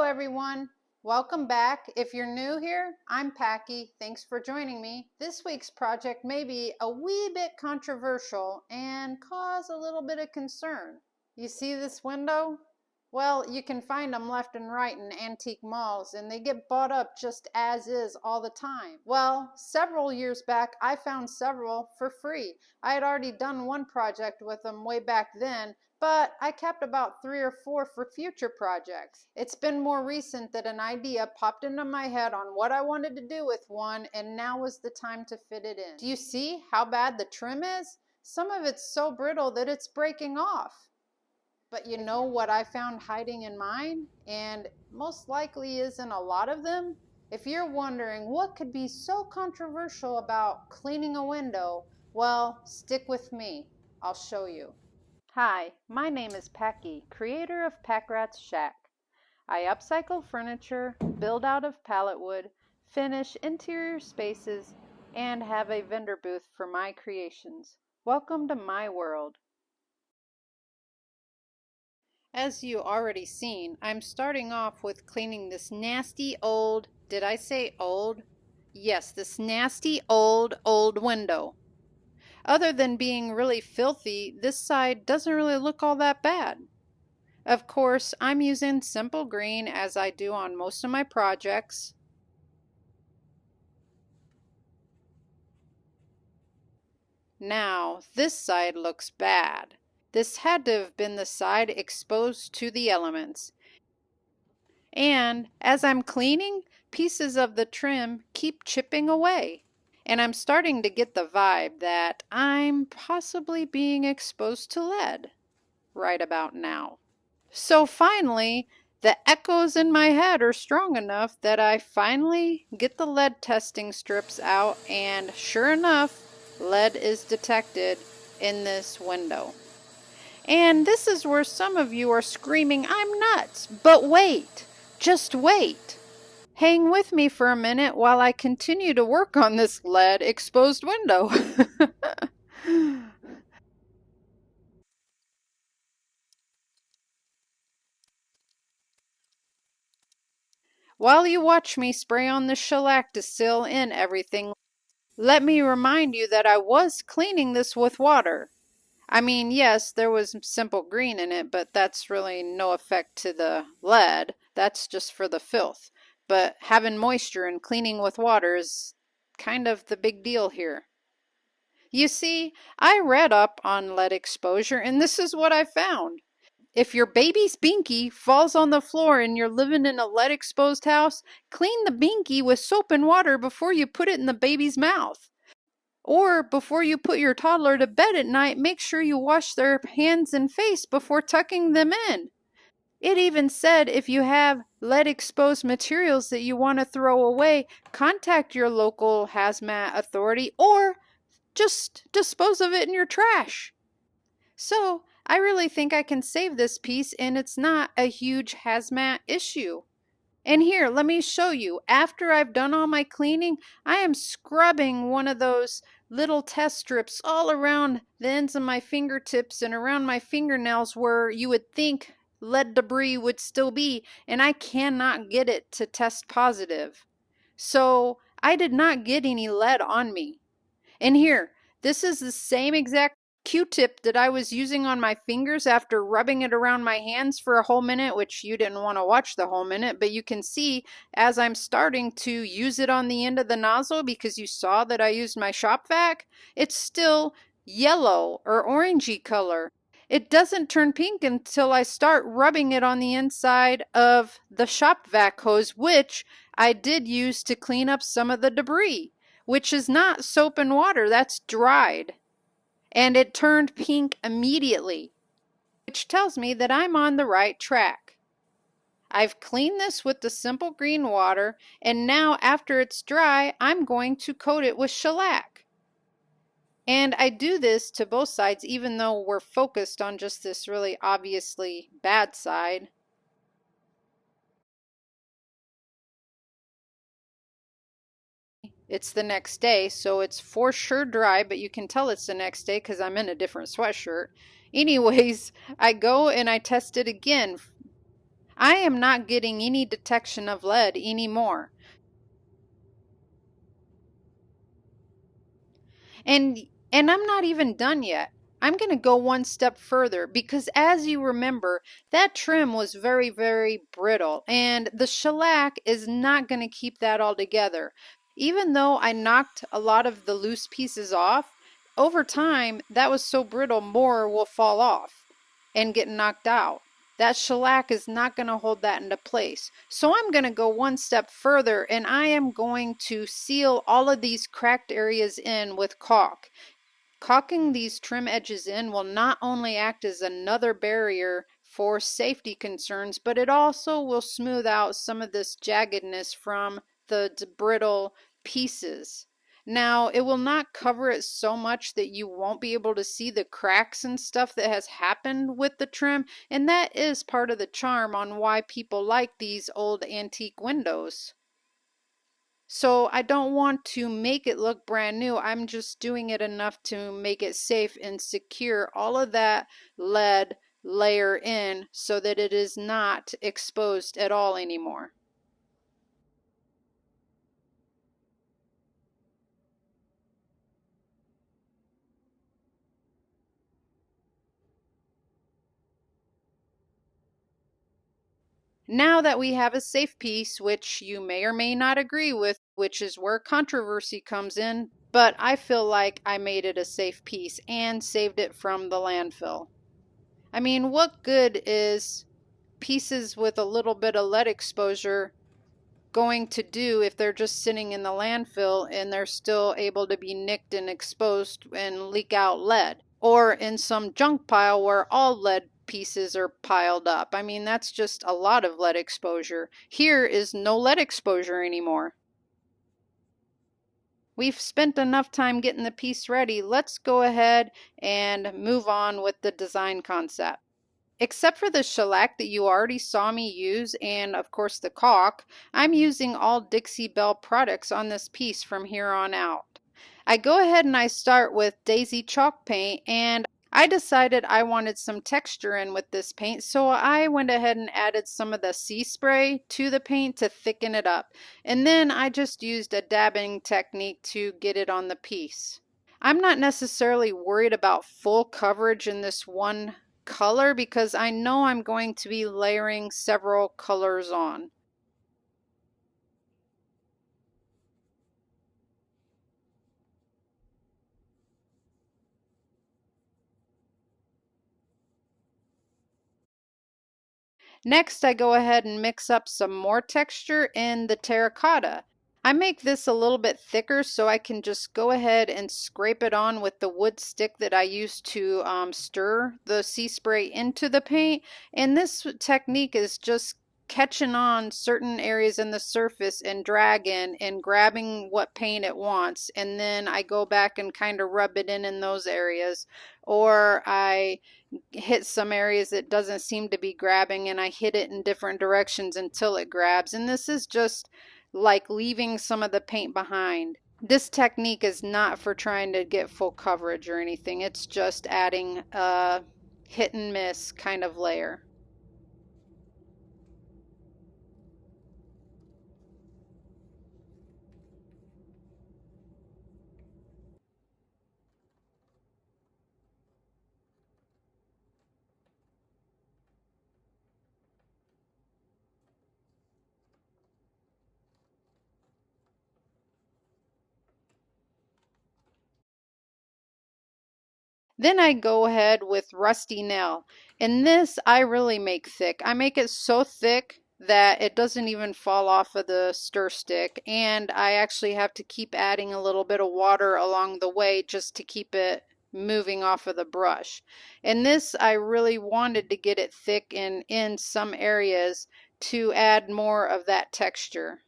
everyone. Welcome back. If you're new here, I'm Packy. Thanks for joining me. This week's project may be a wee bit controversial and cause a little bit of concern. You see this window? Well, you can find them left and right in antique malls, and they get bought up just as is all the time. Well, several years back, I found several for free. I had already done one project with them way back then, but I kept about 3 or 4 for future projects. It's been more recent that an idea popped into my head on what I wanted to do with one, and now was the time to fit it in. Do you see how bad the trim is? Some of it's so brittle that it's breaking off. But you know what I found hiding in mine? And most likely is in a lot of them? If you're wondering what could be so controversial about cleaning a window, well, stick with me. I'll show you. Hi, my name is Packy, creator of Pack Rat's Shack. I upcycle furniture, build out of pallet wood, finish interior spaces, and have a vendor booth for my creations. Welcome to my world. As you already seen, I'm starting off with cleaning this nasty old, did I say old? Yes, this nasty old window. Other than being really filthy, this side doesn't really look all that bad. Of course, I'm using simple green as I do on most of my projects. Now, this side looks bad. This had to have been the side exposed to the elements. And as I'm cleaning, pieces of the trim keep chipping away. And I'm starting to get the vibe that I'm possibly being exposed to lead right about now. So finally, the echoes in my head are strong enough that I finally get the lead testing strips out, and sure enough, lead is detected in this window. And this is where some of you are screaming, "I'm nuts!" But wait, just wait. Hang with me for a minute while I continue to work on this lead exposed window. While you watch me spray on the shellac to seal in everything, let me remind you that I was cleaning this with water. I mean, yes, there was simple green in it, but that's really no effect to the lead. That's just for the filth. But having moisture and cleaning with water is kind of the big deal here. You see, I read up on lead exposure, and this is what I found. If your baby's binky falls on the floor and you're living in a lead exposed house, clean the binky with soap and water before you put it in the baby's mouth. Or before you put your toddler to bed at night, make sure you wash their hands and face before tucking them in. It even said if you have lead exposed materials that you want to throw away, contact your local hazmat authority or just dispose of it in your trash. So I really think I can save this piece, and it's not a huge hazmat issue. And here, let me show you. After I've done all my cleaning, I am scrubbing one of those little test strips all around the ends of my fingertips and around my fingernails where you would think lead debris would still be, and I cannot get it to test positive. So I did not get any lead on me. And here, this is the same exact Q-tip that I was using on my fingers after rubbing it around my hands for a whole minute, which you didn't want to watch the whole minute, but you can see as I'm starting to use it on the end of the nozzle, because you saw that I used my shop vac, it's still yellow or orangey color. It doesn't turn pink until I start rubbing it on the inside of the shop vac hose, which I did use to clean up some of the debris, which is not soap and water, that's dried. And it turned pink immediately, which tells me that I'm on the right track. I've cleaned this with the simple green water, and now after it's dry, I'm going to coat it with shellac. And I do this to both sides, even though we're focused on just this really obviously bad side. It's the next day, so it's for sure dry, but you can tell it's the next day because I'm in a different sweatshirt. Anyways, I go and I test it again. I am not getting any detection of lead anymore. And and I'm not even done yet. I'm going to go one step further because as you remember, that trim was very, very brittle and the shellac is not going to keep that all together. Even though I knocked a lot of the loose pieces off, over time that was so brittle more will fall off and get knocked out. That shellac is not going to hold that into place. So I'm going to go one step further and I am going to seal all of these cracked areas in with caulk. Caulking these trim edges in will not only act as another barrier for safety concerns, but it also will smooth out some of this jaggedness from the brittle pieces. Now, it will not cover it so much that you won't be able to see the cracks and stuff that has happened with the trim, and that is part of the charm on why people like these old antique windows. So I don't want to make it look brand new. I'm just doing it enough to make it safe and secure all of that lead layer in so that it is not exposed at all anymore. Now that we have a safe piece, which you may or may not agree with, which is where controversy comes in, but I feel like I made it a safe piece and saved it from the landfill. I mean, what good is pieces with a little bit of lead exposure going to do if they're just sitting in the landfill and they're still able to be nicked and exposed and leak out lead? Or in some junk pile where all lead pieces are piled up. I mean, that's just a lot of lead exposure. Here is no lead exposure anymore. We've spent enough time getting the piece ready. Let's go ahead and move on with the design concept. Except for the shellac that you already saw me use and of course the caulk, I'm using all Dixie Belle products on this piece from here on out. I go ahead and I start with Daisy chalk paint and I decided I wanted some texture in with this paint, so I went ahead and added some of the sea spray to the paint to thicken it up. And then I just used a dabbing technique to get it on the piece. I'm not necessarily worried about full coverage in this one color because I know I'm going to be layering several colors on. Next, I go ahead and mix up some more texture in the terracotta. I make this a little bit thicker so I can just go ahead and scrape it on with the wood stick that I use to stir the sea spray into the paint. And this technique is just catching on certain areas in the surface and dragging and grabbing what paint it wants. And then I go back and kind of rub it in those areas. Or I hit some areas it doesn't seem to be grabbing and I hit it in different directions until it grabs. And this is just like leaving some of the paint behind. This technique is not for trying to get full coverage or anything. It's just adding a hit and miss kind of layer. Then I go ahead with Rusty Nail. And this I really make thick. I make it so thick that it doesn't even fall off of the stir stick. And I actually have to keep adding a little bit of water along the way just to keep it moving off of the brush. And this I really wanted to get it thick in some areas to add more of that texture.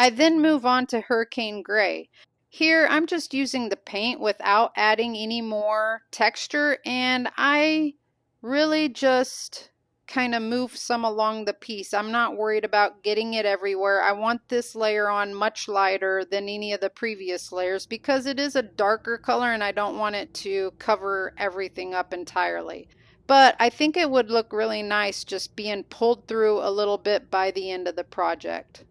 I then move on to Hurricane Gray. Here I'm just using the paint without adding any more texture, and I really just kind of move some along the piece. I'm not worried about getting it everywhere. I want this layer on much lighter than any of the previous layers because it is a darker color and I don't want it to cover everything up entirely. But I think it would look really nice just being pulled through a little bit by the end of the project.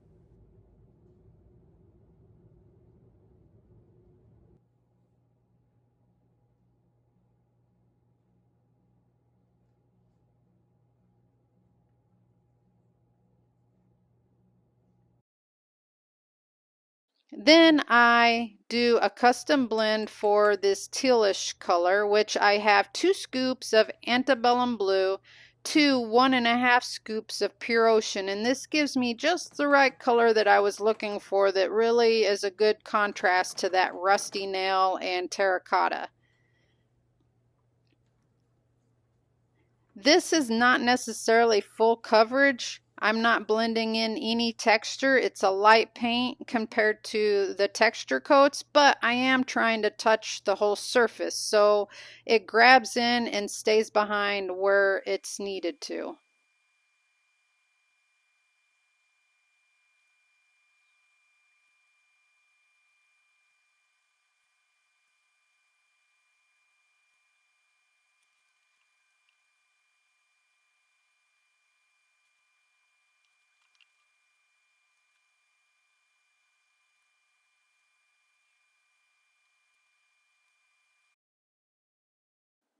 Then I do a custom blend for this tealish color, which I have 2 scoops of antebellum blue to 1.5 scoops of pure ocean. And this gives me just the right color that I was looking for that really is a good contrast to that rusty nail and terracotta. This is not necessarily full coverage. I'm not blending in any texture. It's a light paint compared to the texture coats, but I am trying to touch the whole surface so it grabs in and stays behind where it's needed to.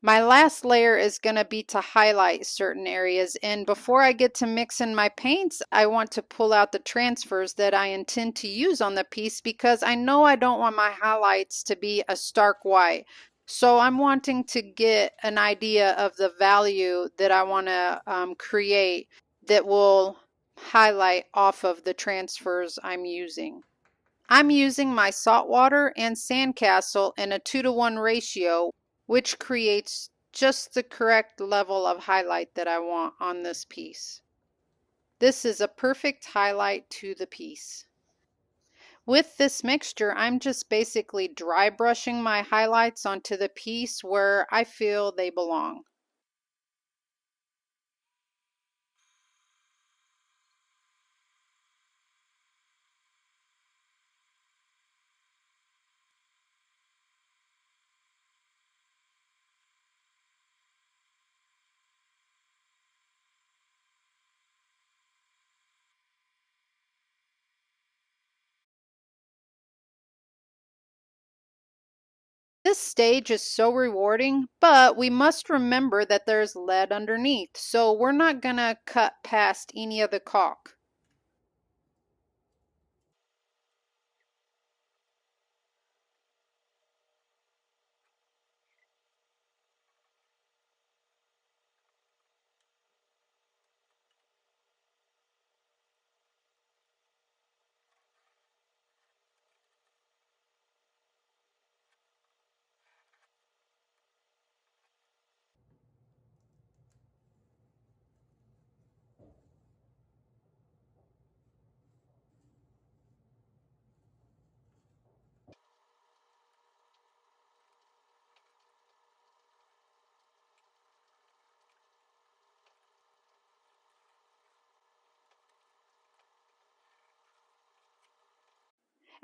My last layer is going to be to highlight certain areas, and before I get to mixing my paints, I want to pull out the transfers that I intend to use on the piece because I know I don't want my highlights to be a stark white. So I'm wanting to get an idea of the value that I want to create that will highlight off of the transfers I'm using. I'm using my saltwater and sandcastle in a 2-to-1 ratio, which creates just the correct level of highlight that I want on this piece. This is a perfect highlight to the piece. With this mixture, I'm just basically dry brushing my highlights onto the piece where I feel they belong. This stage is so rewarding, but we must remember that there's lead underneath, so we're not gonna cut past any of the caulk.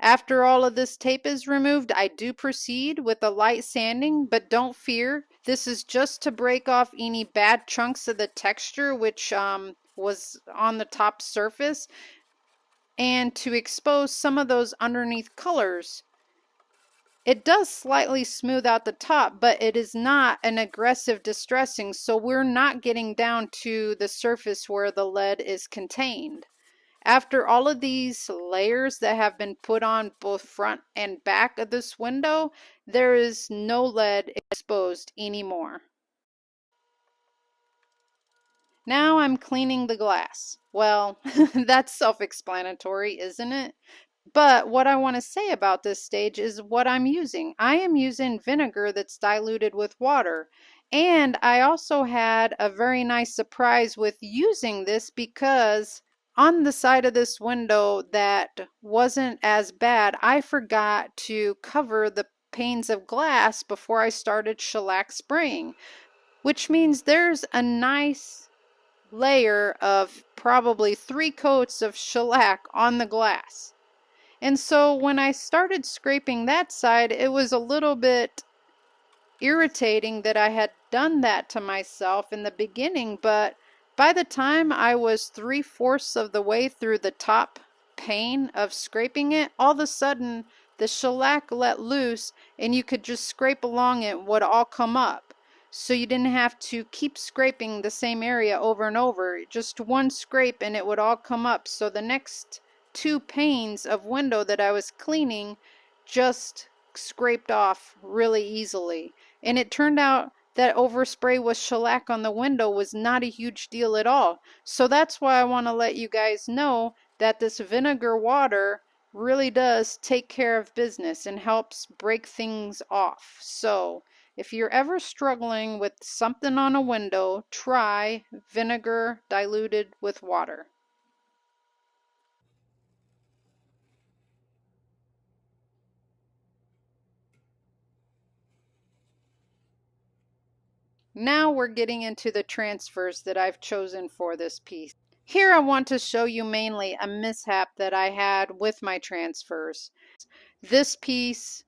After all of this tape is removed, I do proceed with a light sanding, but don't fear. This is just to break off any bad chunks of the texture which was on the top surface and to expose some of those underneath colors. It does slightly smooth out the top, but it is not an aggressive distressing, so we're not getting down to the surface where the lead is contained. After all of these layers that have been put on both front and back of this window, there is no lead exposed anymore. Now I'm cleaning the glass. Well, that's self-explanatory, isn't it? But what I want to say about this stage is what I'm using. I am using vinegar that's diluted with water. And I also had a very nice surprise with using this because on the side of this window that wasn't as bad, I forgot to cover the panes of glass before I started shellac spraying, which means there's a nice layer of probably 3 coats of shellac on the glass. And so when I started scraping that side, it was a little bit irritating that I had done that to myself in the beginning, but by the time I was 3/4 of the way through the top pane of scraping it, all of a sudden the shellac let loose and you could just scrape along it would all come up. So you didn't have to keep scraping the same area over and over. Just one scrape and it would all come up. So the next 2 panes of window that I was cleaning just scraped off really easily. And it turned out that overspray with shellac on the window was not a huge deal at all. So that's why I want to let you guys know that this vinegar water really does take care of business and helps break things off. So if you're ever struggling with something on a window, try vinegar diluted with water. Now we're getting into the transfers that I've chosen for this piece. Here I want to show you mainly a mishap that I had with my transfers. This piece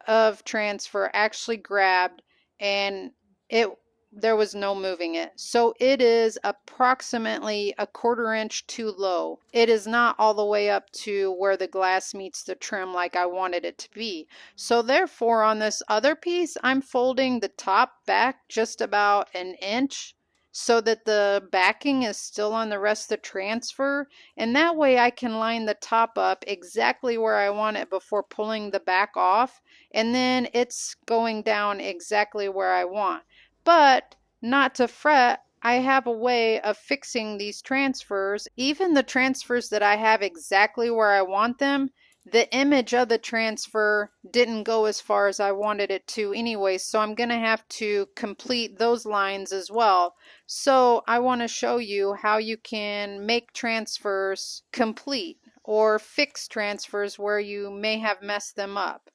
of transfer actually grabbed and it there was no moving it. So it is approximately a 1/4 inch too low. It is not all the way up to where the glass meets the trim like I wanted it to be. So therefore on this other piece, I'm folding the top back just about an inch so that the backing is still on the rest of the transfer, and that way I can line the top up exactly where I want it before pulling the back off, and then it's going down exactly where I want. But not to fret, I have a way of fixing these transfers. Even the transfers that I have exactly where I want them, the image of the transfer didn't go as far as I wanted it to anyway, so I'm going to have to complete those lines as well. So I want to show you how you can make transfers complete or fix transfers where you may have messed them up.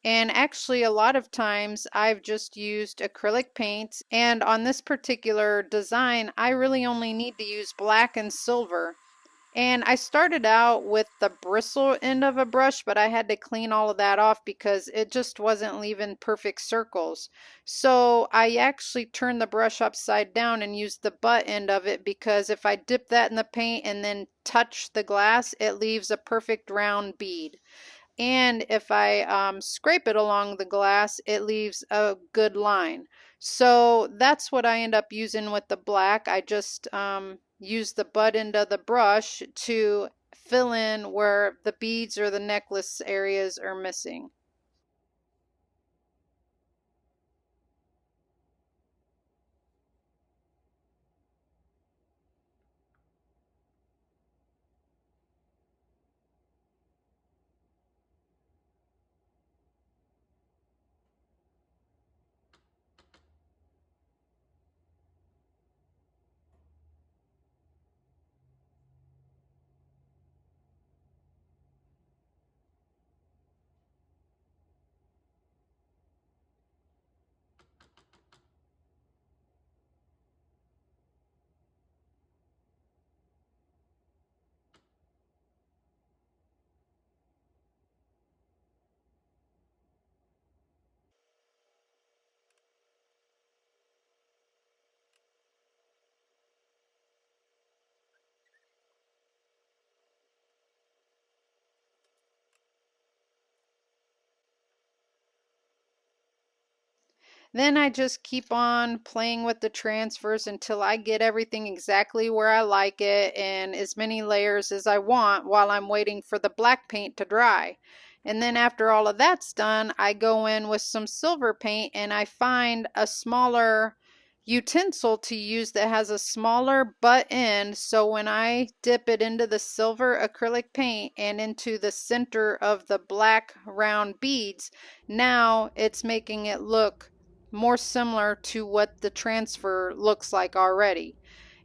And actually, a lot of times I've just used acrylic paints, and on this particular design, I really only need to use black and silver. And I started out with the bristle end of a brush, but I had to clean all of that off because it just wasn't leaving perfect circles. So I actually turned the brush upside down and used the butt end of it, because if I dip that in the paint and then touch the glass, it leaves a perfect round bead. And if I scrape it along the glass, it leaves a good line. So that's what I end up using with the black. I just use the butt end of the brush to fill in where the beads or the necklace areas are missing. Then I just keep on playing with the transfers until I get everything exactly where I like it and as many layers as I want while I'm waiting for the black paint to dry. And then after all of that's done, I go in with some silver paint and I find a smaller utensil to use that has a smaller butt end, so when I dip it into the silver acrylic paint and into the center of the black round beads, now it's making it look more similar to what the transfer looks like already.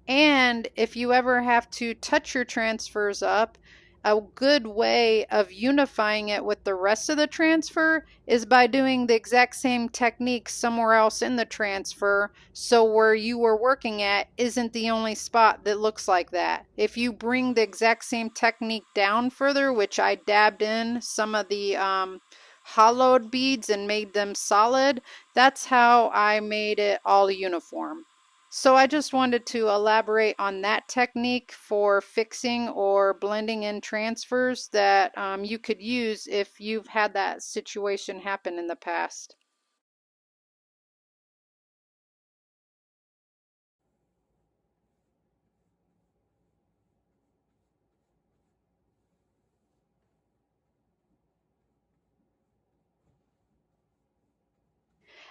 And if you ever have to touch your transfers up, a good way of unifying it with the rest of the transfer is by doing the exact same technique somewhere else in the transfer, so where you were working at isn't the only spot that looks like that. If you bring the exact same technique down further, which I dabbed in some of the hollowed beads and made them solid, that's how I made it all uniform. So I just wanted to elaborate on that technique for fixing or blending in transfers that you could use if you've had that situation happen in the past.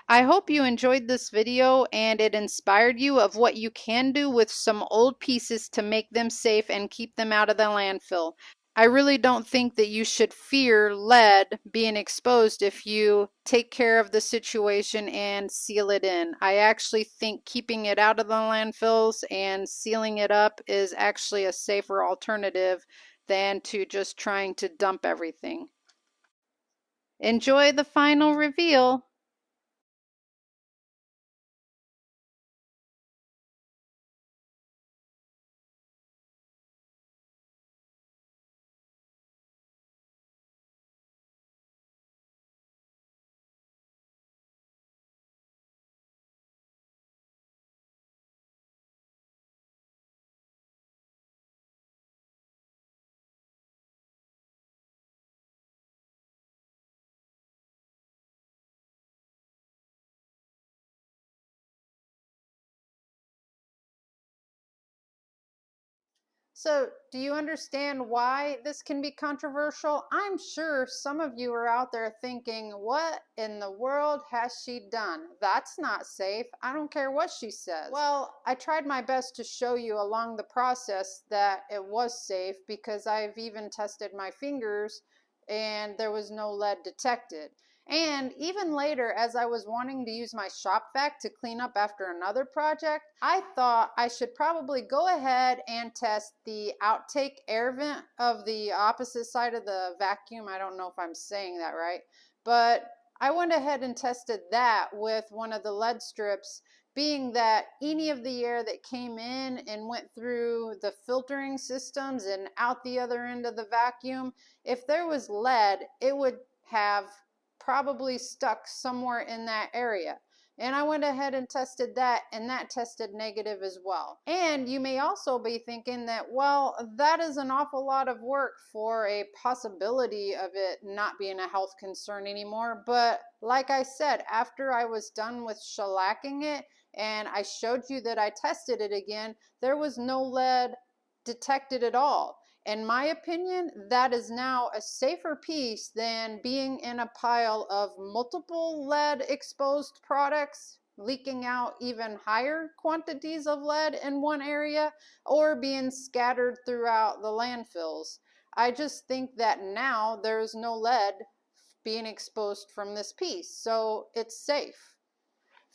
I hope you enjoyed this video and it inspired you of what you can do with some old pieces to make them safe and keep them out of the landfill. I really don't think that you should fear lead being exposed if you take care of the situation and seal it in. I actually think keeping it out of the landfills and sealing it up is actually a safer alternative than to just trying to dump everything. Enjoy the final reveal. So, do you understand why this can be controversial? I'm sure some of you are out there thinking, what in the world has she done? That's not safe. I don't care what she says. Well, I tried my best to show you along the process that it was safe because I've even tested my fingers and there was no lead detected. And even later, as I was wanting to use my shop vac to clean up after another project, I thought I should probably go ahead and test the outtake air vent of the opposite side of the vacuum. I don't know if I'm saying that right, but I went ahead and tested that with one of the lead strips, being that any of the air that came in and went through the filtering systems and out the other end of the vacuum, if there was lead, it would have probably stuck somewhere in that area. And I went ahead and tested that, and that tested negative as well. And you may also be thinking that, well, that is an awful lot of work for a possibility of it not being a health concern anymore. But like I said, after I was done with shellacking it and I showed you that I tested it again, there was no lead detected at all. In my opinion, that is now a safer piece than being in a pile of multiple lead exposed products, leaking out even higher quantities of lead in one area, or being scattered throughout the landfills. I just think that now there's no lead being exposed from this piece, so it's safe.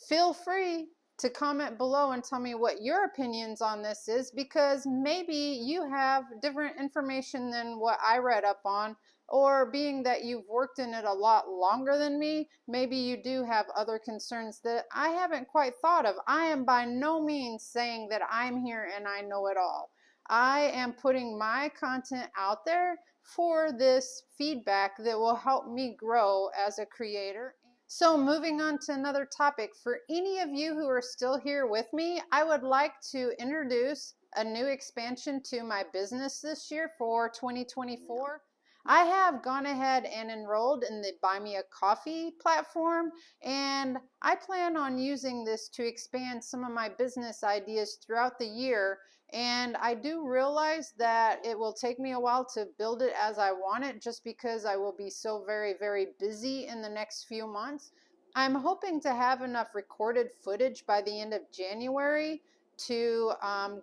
Feel free to comment below and tell me what your opinions on this is, because maybe you have different information than what I read up on, or being that you've worked in it a lot longer than me, maybe you do have other concerns that I haven't quite thought of. I am by no means saying that I'm here and I know it all. I am putting my content out there for this feedback that will help me grow as a creator. So moving on to another topic, for any of you who are still here with me, I would like to introduce a new expansion to my business this year for 2024. I have gone ahead and enrolled in the Buy Me a Coffee platform, and I plan on using this to expand some of my business ideas throughout the year. And I do realize that it will take me a while to build it as I want it, just because I will be so very, very busy in the next few months. I'm hoping to have enough recorded footage by the end of January to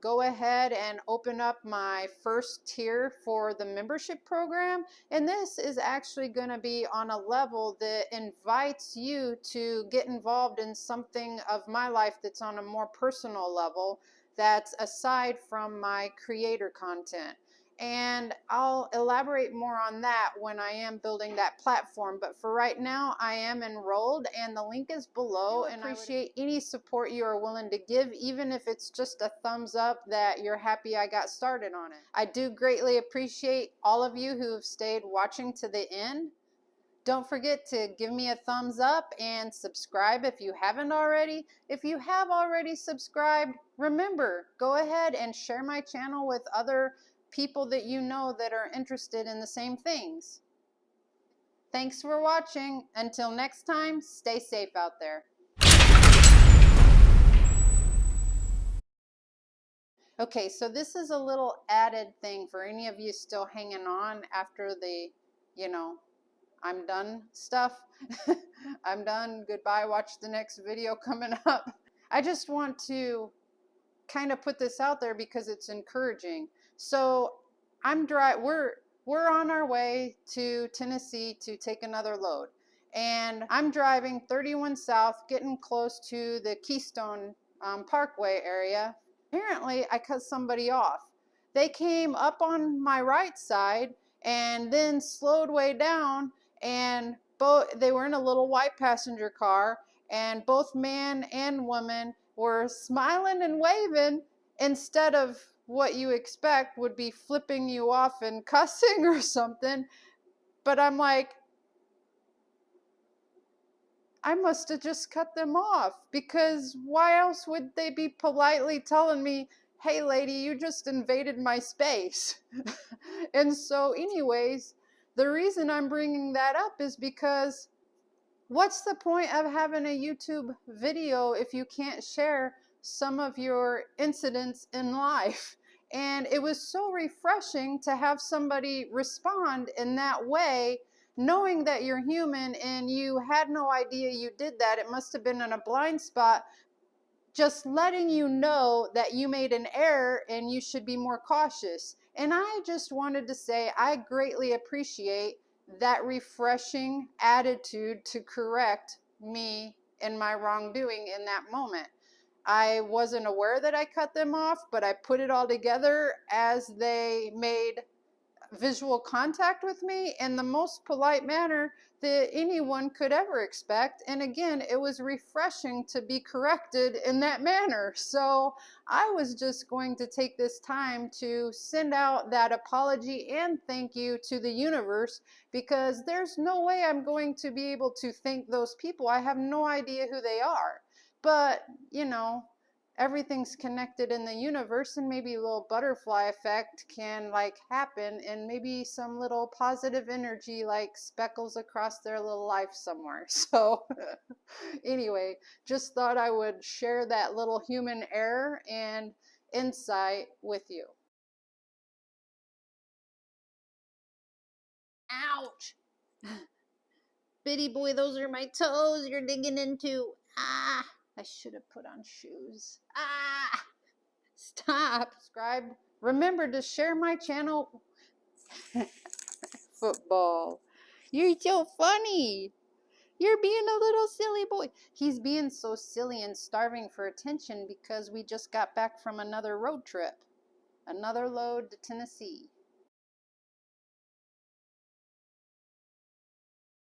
go ahead and open up my first tier for the membership program. And this is actually going to be on a level that invites you to get involved in something of my life that's on a more personal level. that's aside from my creator content. And I'll elaborate more on that when I am building that platform. But for right now, I am enrolled, and the link is below. And I appreciate any support you are willing to give, even if it's just a thumbs up that you're happy I got started on it. I do greatly appreciate all of you who have stayed watching to the end. Don't forget to give me a thumbs up and subscribe if you haven't already. If you have already subscribed, remember, go ahead and share my channel with other people that you know that are interested in the same things. Thanks for watching. Until next time, stay safe out there. Okay, so this is a little added thing for any of you still hanging on after the, I'm done stuff. I'm done. Goodbye. Watch the next video coming up. I just want to kind of put this out there because it's encouraging. So we're on our way to Tennessee to take another load. And I'm driving 31 South, getting close to the Keystone Parkway area. Apparently, I cut somebody off. They came up on my right side and then slowed way down, and they were in a little white passenger car, and both man and woman were smiling and waving instead of what you expect would be flipping you off and cussing or something. But I'm like, I must have just cut them off, because why else would they be politely telling me, hey lady, you just invaded my space? And so anyways, the reason I'm bringing that up is because what's the point of having a YouTube video if you can't share some of your incidents in life? And it was so refreshing to have somebody respond in that way, knowing that you're human and you had no idea you did that. It must have been in a blind spot, just letting you know that you made an error and you should be more cautious. And I just wanted to say I greatly appreciate that refreshing attitude to correct me in my wrongdoing in that moment. I wasn't aware that I cut them off, but I put it all together as they made visual contact with me in the most polite manner that anyone could ever expect. And again, it was refreshing to be corrected in that manner. So I was just going to take this time to send out that apology and thank you to the universe, because there's no way I'm going to be able to thank those people. I have no idea who they are. But, everything's connected in the universe, and maybe a little butterfly effect can happen, and maybe some little positive energy speckles across their little life somewhere. So anyway, just thought I would share that little human error and insight with you. Ouch! Bitty boy, those are my toes you're digging into. Ah! I should have put on shoes. Ah! Stop. Subscribe. Remember to share my channel. Football. You're so funny. You're being a little silly boy. He's being so silly and starving for attention because we just got back from another road trip. Another load to Tennessee.